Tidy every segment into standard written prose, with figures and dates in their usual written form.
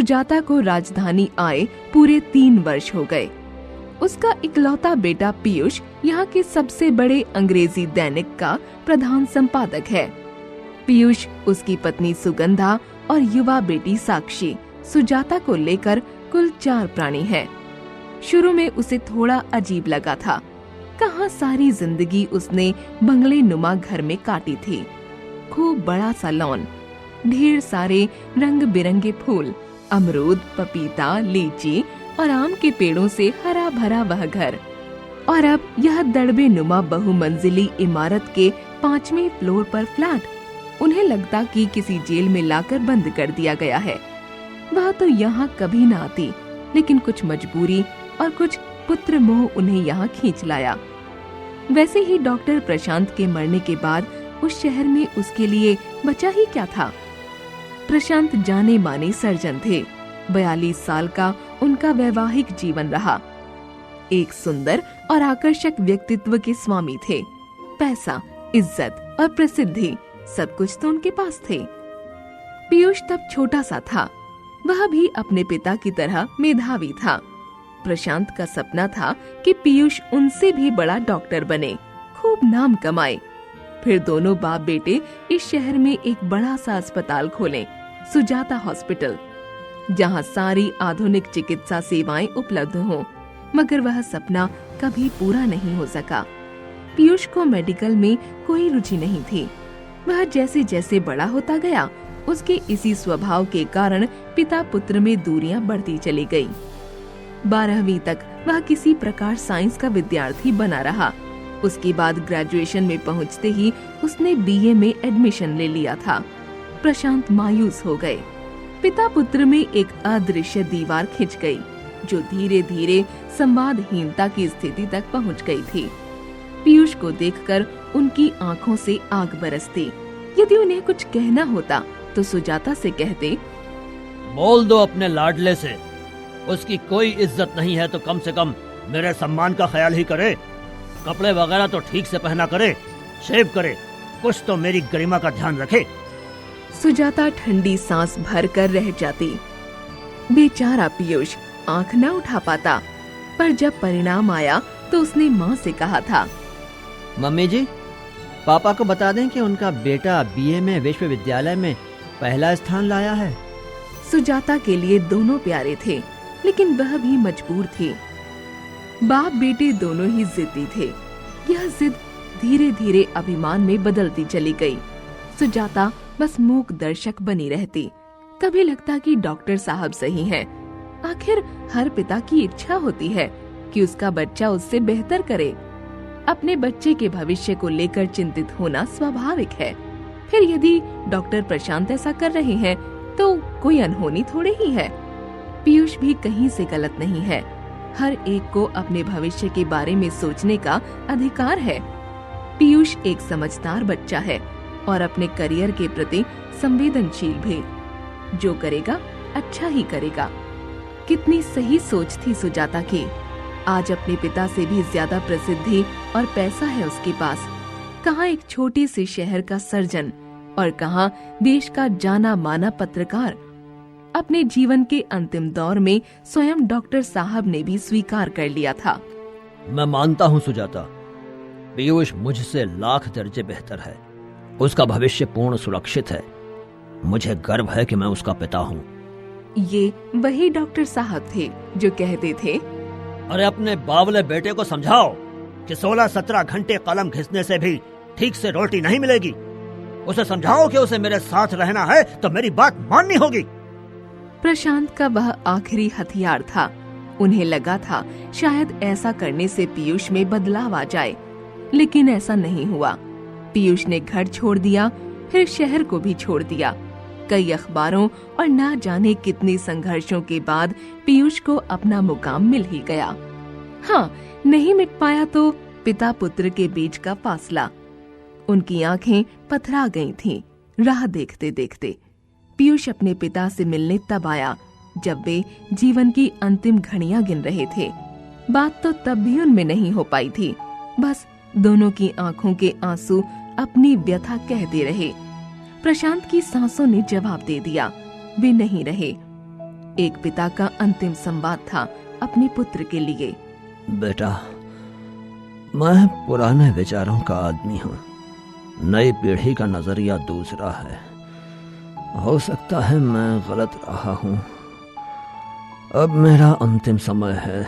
सुजाता को राजधानी आए पूरे 3 वर्ष हो गए। उसका इकलौता बेटा पीयूष यहाँ के सबसे बड़े अंग्रेजी दैनिक का प्रधान संपादक है। पीयूष, उसकी पत्नी सुगंधा और युवा बेटी साक्षी सुजाता को लेकर कुल 4 प्राणी हैं। शुरू में उसे थोड़ा अजीब लगा था। कहाँ सारी जिंदगी उसने बंगले नुमा घर में काटी थी। खूब बड़ा सा लॉन, ढेर सारे रंग बिरंगे फूल, अमरूद, पपीता, लीची और आम के पेड़ों से हरा भरा वह घर। और अब यह दड़बे नुमा बहुमंजिली इमारत के 5वें फ्लोर पर फ्लैट। उन्हें लगता कि किसी जेल में लाकर बंद कर दिया गया है। वह तो यहाँ कभी न आती, लेकिन कुछ मजबूरी और कुछ पुत्र मोह उन्हें यहाँ खींच लाया। वैसे ही डॉक्टर प्रशांत के मरने के बाद उस शहर में उसके लिए बचा ही क्या था। प्रशांत जाने माने सर्जन थे। 42 साल का उनका वैवाहिक जीवन रहा। एक सुंदर और आकर्षक व्यक्तित्व के स्वामी थे। पैसा, इज्जत और प्रसिद्धि सब कुछ तो उनके पास थे। पीयूष तब छोटा सा था। वह भी अपने पिता की तरह मेधावी था। प्रशांत का सपना था कि पीयूष उनसे भी बड़ा डॉक्टर बने, खूब नाम कमाए। फिर दोनों बाप बेटे इस शहर में एक बड़ा सा अस्पताल खोलें, सुजाता हॉस्पिटल, जहां सारी आधुनिक चिकित्सा सेवाएं उपलब्ध हों। मगर वह सपना कभी पूरा नहीं हो सका। पीयूष को मेडिकल में कोई रुचि नहीं थी। वह जैसे जैसे बड़ा होता गया, उसके इसी स्वभाव के कारण पिता पुत्र में दूरियां बढ़ती चली गई। 12वीं तक वह किसी प्रकार साइंस का विद्यार्थी बना रहा। उसके बाद ग्रेजुएशन में पहुंचते ही उसने बीए में एडमिशन ले लिया था। प्रशांत मायूस हो गए। पिता पुत्र में एक अदृश्य दीवार खिंच गई, जो धीरे धीरे संवादहीनता की स्थिति तक पहुंच गई थी। पीयूष को देखकर उनकी आंखों से आग बरसती। यदि उन्हें कुछ कहना होता तो सुजाता से कहते, बोल दो अपने लाडले से, उसकी कोई इज्जत नहीं है तो कम से कम मेरे सम्मान का ख्याल ही करे। कपड़े वगैरह तो ठीक से पहना करे, शेव करे, कुछ तो मेरी गरिमा का ध्यान रखे। सुजाता ठंडी सांस भर कर रह जाती। बेचारा पीयूष आंख न उठा पाता। पर जब परिणाम आया तो उसने माँ से कहा था, मम्मी जी, पापा को बता दें कि उनका बेटा बीए में विश्वविद्यालय में पहला स्थान लाया है। सुजाता के लिए दोनों प्यारे थे, लेकिन वह भी मजबूर थी। बाप बेटे दोनों ही जिद्दी थे। यह जिद धीरे धीरे अभिमान में बदलती चली गई। सुजाता बस मूक दर्शक बनी रहती। कभी लगता कि डॉक्टर साहब सही हैं। आखिर हर पिता की इच्छा होती है कि उसका बच्चा उससे बेहतर करे। अपने बच्चे के भविष्य को लेकर चिंतित होना स्वाभाविक है। फिर यदि डॉक्टर प्रशांत ऐसा कर रहे हैं तो कोई अनहोनी थोड़ी ही है। पीयूष भी कहीं से गलत नहीं है। हर एक को अपने भविष्य के बारे में सोचने का अधिकार है। पीयूष एक समझदार बच्चा है और अपने करियर के प्रति संवेदनशील भी। जो करेगा अच्छा ही करेगा। कितनी सही सोच थी सुजाता की। आज अपने पिता से भी ज्यादा प्रसिद्धि और पैसा है उसके पास। कहाँ एक छोटे से शहर का सर्जन और कहाँ देश का जाना माना पत्रकार। अपने जीवन के अंतिम दौर में स्वयं डॉक्टर साहब ने भी स्वीकार कर लिया था। मैं मानता हूँ सुजाता, पीयूष मुझसे लाख दर्जे बेहतर है। उसका भविष्य पूर्ण सुरक्षित है। मुझे गर्व है कि मैं उसका पिता हूँ। ये वही डॉक्टर साहब थे जो कहते थे, अरे अपने बावले बेटे को समझाओ कि 16-17 घंटे कलम घिसने से भी ठीक से रोटी नहीं मिलेगी। उसे समझाओ कि उसे मेरे साथ रहना है तो मेरी बात माननी होगी। प्रशांत का वह आखिरी हथियार था। उन्हें लगा था शायद ऐसा करने से पीयूष में बदलाव आ जाए, लेकिन ऐसा नहीं हुआ। पीयूष ने घर छोड़ दिया, फिर शहर को भी छोड़ दिया। कई अखबारों और ना जाने कितने संघर्षों के बाद पीयूष को अपना मुकाम मिल ही गया। हाँ, नहीं मिट पाया तो पिता पुत्र के बीच का फासला। उनकी आंखें पथरा गई थीं, राह देखते देखते। पीयूष अपने पिता से मिलने तब आया जब वे जीवन की अंतिम घड़ियां गिन रहे थे। बात तो तब भी उनमें नहीं हो पाई थी। बस दोनों की आंखों के आंसू अपनी व्यथा कह दे रहे। प्रशांत की सांसों ने जवाब दे दिया, वे नहीं रहे। एक पिता का अंतिम संवाद था अपने पुत्र के लिए। बेटा, मैं पुराने विचारों का आदमी हूँ। नई पीढ़ी का नजरिया दूसरा है। हो सकता है मैं गलत रहा हूँ। अब मेरा अंतिम समय है,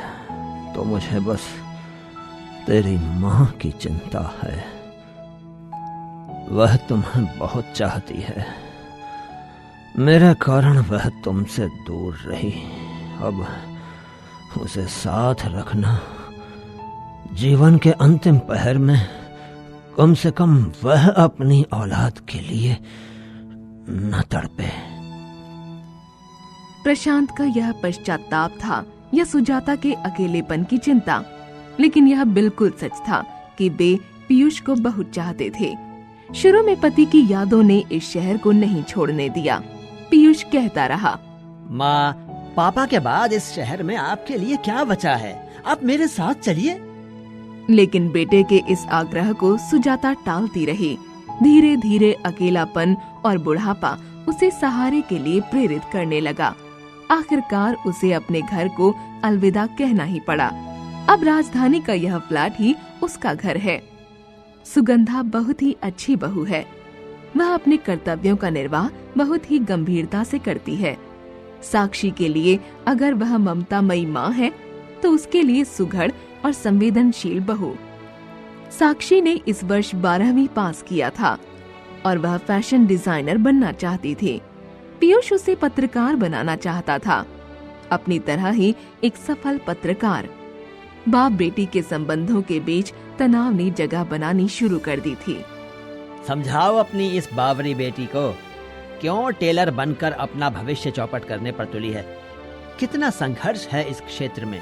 तो मुझे बस तेरी माँ की चिंता है। वह तुम्हें बहुत चाहती है। मेरे कारण वह तुमसे दूर रही। अब उसे साथ रखना। जीवन के अंतिम पहर में कम से कम वह अपनी औलाद के लिए न तड़पे। प्रशांत का यह पश्चाताप था या सुजाता के अकेलेपन की चिंता, लेकिन यह बिल्कुल सच था कि वे पीयूष को बहुत चाहते थे। शुरू में पति की यादों ने इस शहर को नहीं छोड़ने दिया। पीयूष कहता रहा, माँ, पापा के बाद इस शहर में आपके लिए क्या बचा है? आप मेरे साथ चलिए। लेकिन बेटे के इस आग्रह को सुजाता टालती रही। धीरे धीरे अकेलापन और बुढ़ापा उसे सहारे के लिए प्रेरित करने लगा। आखिरकार उसे अपने घर को अलविदा कहना ही पड़ा। अब राजधानी का यह फ्लैट ही उसका घर है। सुगंधा बहुत ही अच्छी बहू है। वह अपने कर्तव्यों का निर्वाह बहुत ही गंभीरता से करती है। साक्षी के लिए अगर वह ममतामयी माँ है, तो उसके लिए सुघड़ और संवेदनशील बहू। साक्षी ने इस वर्ष 12वीं पास किया था और वह फैशन डिजाइनर बनना चाहती थी। पीयूष उसे पत्रकार बनाना चाहता था, अपनी तरह ही एक सफल पत्रकार। बाप बेटी के संबंधों के बीच तनाव ने जगह बनानी शुरू कर दी थी। समझाओ अपनी इस बावरी बेटी को, क्यों टेलर बनकर अपना भविष्य चौपट करने पर तुली है। कितना संघर्ष है इस क्षेत्र में।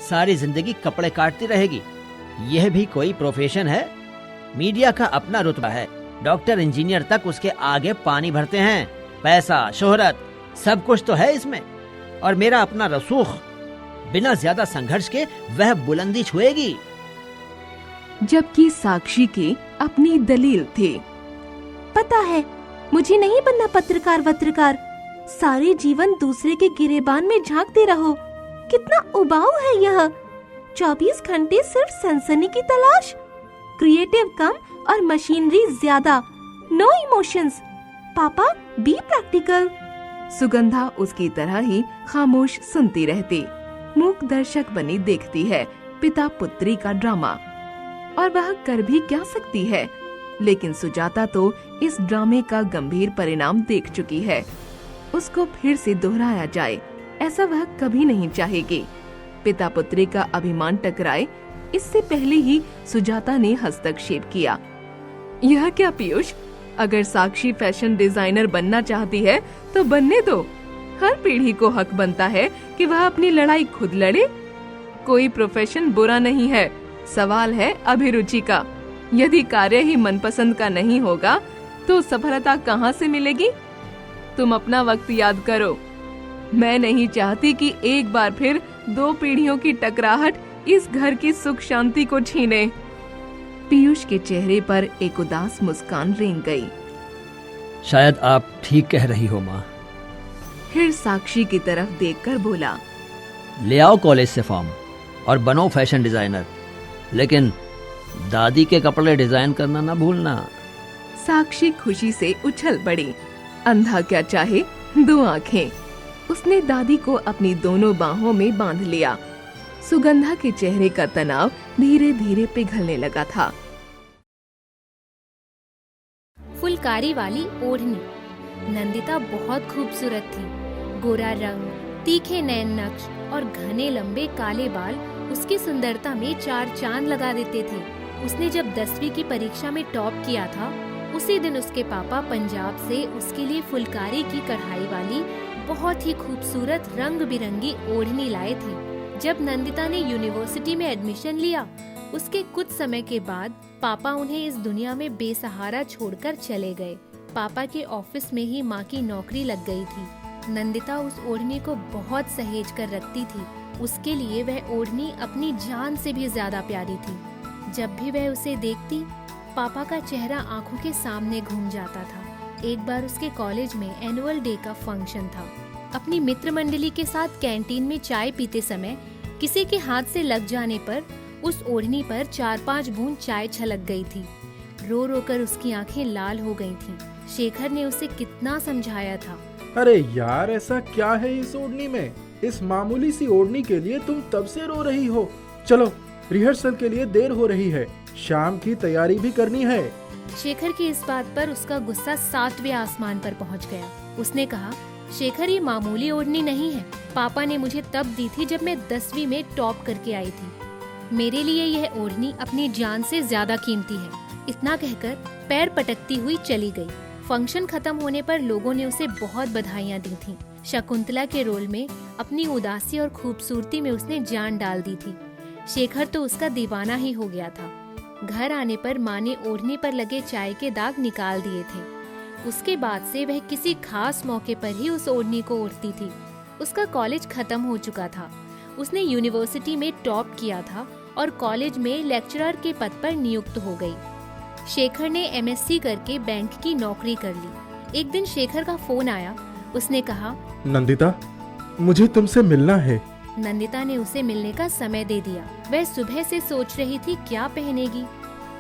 सारी जिंदगी कपड़े काटती रहेगी। यह भी कोई प्रोफेशन है? मीडिया का अपना रुतबा है। डॉक्टर इंजीनियर तक उसके आगे पानी भरते हैं। पैसा, शोहरत, सब कुछ तो है इसमें। और मेरा अपना रसूख, बिना ज्यादा संघर्ष के वह बुलंदी छुएगी। जबकि साक्षी की अपनी दलील थी। पता है, मुझे नहीं बनना पत्रकार। सारे जीवन दूसरे के गिरेबान में झांकते रहो। कितना उबाऊ है यह। 24 घंटे सिर्फ सनसनी की तलाश। क्रिएटिव कम और मशीनरी ज्यादा। No emotions. पापा, बी प्रैक्टिकल। सुगंधा उसकी तरह ही खामोश सुनती रहती, मूक दर्शक बनी देखती है पिता पुत्री का ड्रामा। और वह कर भी क्या सकती है। लेकिन सुजाता तो इस ड्रामे का गंभीर परिणाम देख चुकी है। उसको फिर से दोहराया जाए, ऐसा वह कभी नहीं चाहेगी। पिता पुत्री का अभिमान टकराए, इससे पहले ही सुजाता ने हस्तक्षेप किया। यह क्या पीयूष, अगर साक्षी फैशन डिजाइनर बनना चाहती है तो बनने दो। हर पीढ़ी को हक बनता है कि वह अपनी लड़ाई खुद लड़े। कोई प्रोफेशन बुरा नहीं है, सवाल है अभिरुचि का। यदि कार्य ही मनपसंद का नहीं होगा तो सफलता कहाँ से मिलेगी? तुम अपना वक्त याद करो। मैं नहीं चाहती कि एक बार फिर 2 पीढ़ियों की टकराहट इस घर की सुख शांति को छीने। पीयूष के चेहरे पर एक उदास मुस्कान रेंग गई। शायद आप ठीक कह रही हो माँ। फिर साक्षी की तरफ देखकर बोला, ले आओ कॉलेज से फॉर्म और बनो फैशन डिजाइनर, लेकिन दादी के कपड़े डिजाइन करना ना भूलना। साक्षी खुशी से उछल पड़ी। अंधा क्या चाहे, 2 आंखें। उसने दादी को अपनी दोनों बाहों में बांध लिया। सुगंधा के चेहरे का तनाव धीरे धीरे पिघलने लगा था। फुलकारी वाली ओढ़नी। नंदिता बहुत खूबसूरत थी। गोरा रंग, तीखे नैन नक्श और घने लंबे काले बाल उसकी सुंदरता में 4 चांद लगा देते थे। उसने जब 10वीं की परीक्षा में टॉप किया था, उसी दिन उसके पापा पंजाब से उसके लिए फुलकारी की कढ़ाई वाली बहुत ही खूबसूरत रंग बिरंगी ओढ़नी लाए थे। जब नंदिता ने यूनिवर्सिटी में एडमिशन लिया, उसके कुछ समय के बाद पापा उन्हें इस दुनिया में बेसहारा छोड़कर चले गए। पापा के ऑफिस में ही माँ की नौकरी लग गई थी। नंदिता उस ओढ़नी को बहुत सहेज कर रखती थी। उसके लिए वह ओढ़नी अपनी जान से भी ज्यादा प्यारी थी। जब भी वह उसे देखती, पापा का चेहरा आंखों के सामने घूम जाता था। एक बार उसके कॉलेज में एनुअल डे का फंक्शन था। अपनी मित्र मंडली के साथ कैंटीन में चाय पीते समय किसी के हाथ से लग जाने पर उस ओढ़नी पर 4-5 बूंद चाय छलक गई थी। रो रो कर उसकी आंखें लाल हो गई थीं। शेखर ने उसे कितना समझाया था। अरे यार, ऐसा क्या है इस ओढ़नी में? इस मामूली सी ओढ़नी के लिए तुम तब से रो रही हो। चलो, रिहर्सल के लिए देर हो रही है, शाम की तैयारी भी करनी है। शेखर की इस बात पर उसका गुस्सा 7वें आसमान पर पहुंच गया। उसने कहा, शेखर, ये मामूली ओढ़नी नहीं है। पापा ने मुझे तब दी थी जब मैं 10वीं में टॉप करके आई थी। मेरे लिए यह ओढ़नी अपनी जान से ज्यादा कीमती है। इतना कहकर पैर पटकती हुई चली गई। फंक्शन खत्म होने पर लोगों ने उसे बहुत बधाइयाँ दी थीं। शकुंतला के रोल में अपनी उदासी और खूबसूरती में उसने जान डाल दी थी। शेखर तो उसका दीवाना ही हो गया था। घर आने पर माँ ने ओढ़नी पर लगे चाय के दाग निकाल दिए थे। उसके बाद से वह किसी खास मौके पर ही उस ओढ़नी को ओढ़ती थी। उसका कॉलेज खत्म हो चुका था। उसने यूनिवर्सिटी में टॉप किया था और कॉलेज में लेक्चरर के पद पर नियुक्त हो गई। शेखर ने एमएससी करके बैंक की नौकरी कर ली। एक दिन शेखर का फोन आया। उसने कहा, नंदिता, मुझे तुमसे मिलना है। नंदिता ने उसे मिलने का समय दे दिया। वह सुबह से सोच रही थी क्या पहनेगी।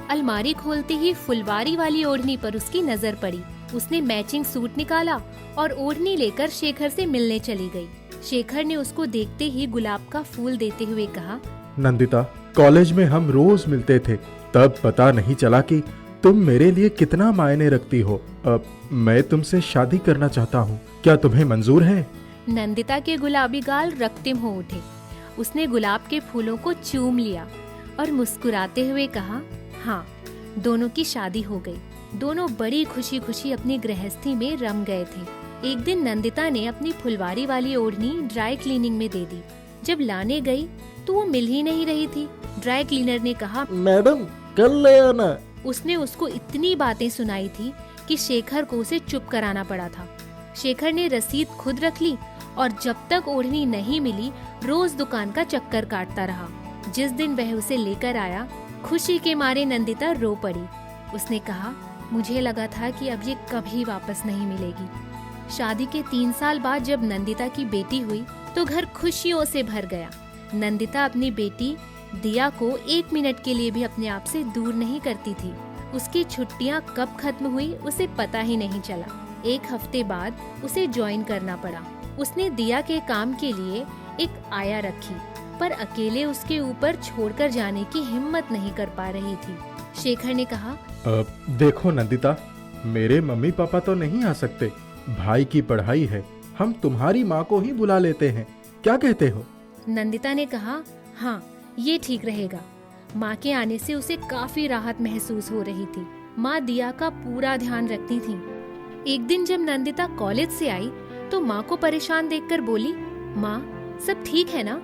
अलमारी खोलते ही फुलवारी वाली ओढ़नी पर उसकी नजर पड़ी। उसने मैचिंग सूट निकाला और ओढ़नी लेकर शेखर से मिलने चली गई। शेखर ने उसको देखते ही गुलाब का फूल देते हुए कहा, नंदिता, कॉलेज में हम रोज मिलते थे, तब पता नहीं चला कि तुम मेरे लिए कितना मायने रखती हो। अब मैं तुमसे शादी करना चाहता हूँ, क्या तुम्हें मंजूर है? नंदिता के गुलाबी गाल रक्तिम हो उठे। उसने गुलाब के फूलों को चूम लिया और मुस्कुराते हुए कहा, हाँ। दोनों की शादी हो गई। दोनों बड़ी खुशी खुशी अपनी गृहस्थी में रम गए थे। एक दिन नंदिता ने अपनी फुलवारी वाली ओढ़नी ड्राई क्लीनिंग में दे दी। जब लाने गई तो वो मिल ही नहीं रही थी। ड्राई क्लीनर ने कहा, मैडम, कल ले आना। उसने उसको इतनी बातें सुनाई थी कि शेखर को उसे चुप कराना पड़ा था। शेखर ने रसीद खुद रख ली और जब तक ओढ़नी नहीं मिली रोज दुकान का चक्कर काटता रहा। जिस दिन वह उसे लेकर आया, खुशी के मारे नंदिता रो पड़ी। उसने कहा, मुझे लगा था कि अब ये कभी वापस नहीं मिलेगी। शादी के 3 साल बाद जब नंदिता की बेटी हुई तो घर खुशियों से भर गया। नंदिता अपनी बेटी दिया को 1 मिनट के लिए भी अपने आप से दूर नहीं करती थी। उसकी छुट्टियां कब खत्म हुई उसे पता ही नहीं चला। 1 हफ्ते बाद उसे ज्वाइन करना पड़ा। उसने दिया के काम के लिए एक आया रखी, पर अकेले उसके ऊपर छोड़कर जाने की हिम्मत नहीं कर पा रही थी। शेखर ने कहा, देखो नंदिता, मेरे मम्मी पापा तो नहीं आ सकते, भाई की पढ़ाई है, हम तुम्हारी माँ को ही बुला लेते हैं, क्या कहते हो? नंदिता ने कहा, हाँ, ये ठीक रहेगा। माँ के आने से उसे काफी राहत महसूस हो रही थी। माँ दिया का पूरा ध्यान रखती थी। एक दिन जब नंदिता कॉलेज से आई तो माँ को परेशान देखकर बोली, माँ, सब ठीक है ना?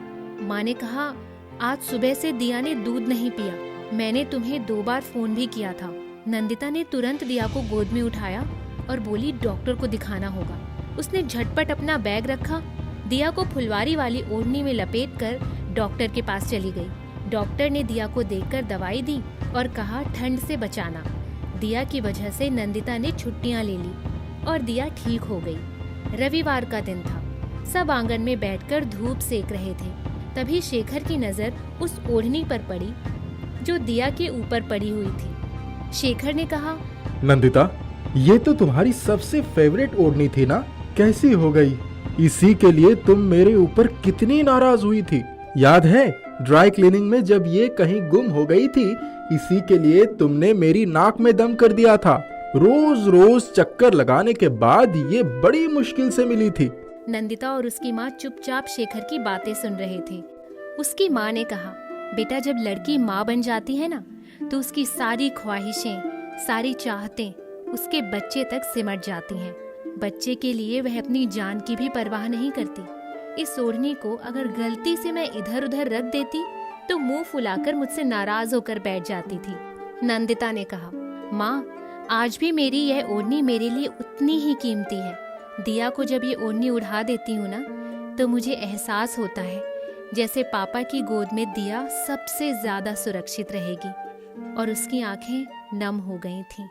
माँ ने कहा, आज सुबह से दिया ने दूध नहीं पिया। मैंने तुम्हें 2 बार फोन भी किया था। नंदिता ने तुरंत दिया को गोद में उठाया और बोली, डॉक्टर को दिखाना होगा। उसने झटपट अपना बैग रखा, दिया को फुलवारी वाली ओढ़नी में लपेटकर डॉक्टर के पास चली गई। डॉक्टर ने दिया को देखकर दवाई दी और कहा, ठंड से बचाना। दिया की वजह से नंदिता ने छुट्टियां ले ली और दिया ठीक हो गई। रविवार का दिन था। सब आंगन में बैठकर धूप सेक रहे थे। तभी शेखर की नजर उस ओढ़नी पर पड़ी जो दिया के ऊपर पड़ी हुई थी। शेखर ने कहा, नंदिता, ये तो तुम्हारी सबसे फेवरेट ओढ़नी थी ना, कैसी हो गई? इसी के लिए तुम मेरे ऊपर कितनी नाराज हुई थी, याद है? ड्राई क्लीनिंग में जब ये कहीं गुम हो गई थी, इसी के लिए तुमने मेरी नाक में दम कर दिया था। रोज रोज चक्कर लगाने के बाद ये बड़ी मुश्किल से मिली थी। नंदिता और उसकी माँ चुपचाप शेखर की बातें सुन रहे थे। उसकी माँ ने कहा, बेटा, जब लड़की माँ बन जाती है ना, तो उसकी सारी ख्वाहिशें, सारी चाहतें उसके बच्चे तक सिमट जाती हैं। बच्चे के लिए वह अपनी जान की भी परवाह नहीं करती। इस ओढ़नी को अगर गलती से मैं इधर उधर रख देती तो मुंह फुलाकर मुझसे नाराज होकर बैठ जाती थी। नंदिता ने कहा, माँ, आज भी मेरी यह ओढ़नी मेरे लिए उतनी ही कीमती है। दिया को जब ये ओढ़नी उड़ा देती हूँ ना, तो मुझे एहसास होता है जैसे पापा की गोद में दिया सबसे ज्यादा सुरक्षित रहेगी। और उसकी आंखें नम हो गई थीं।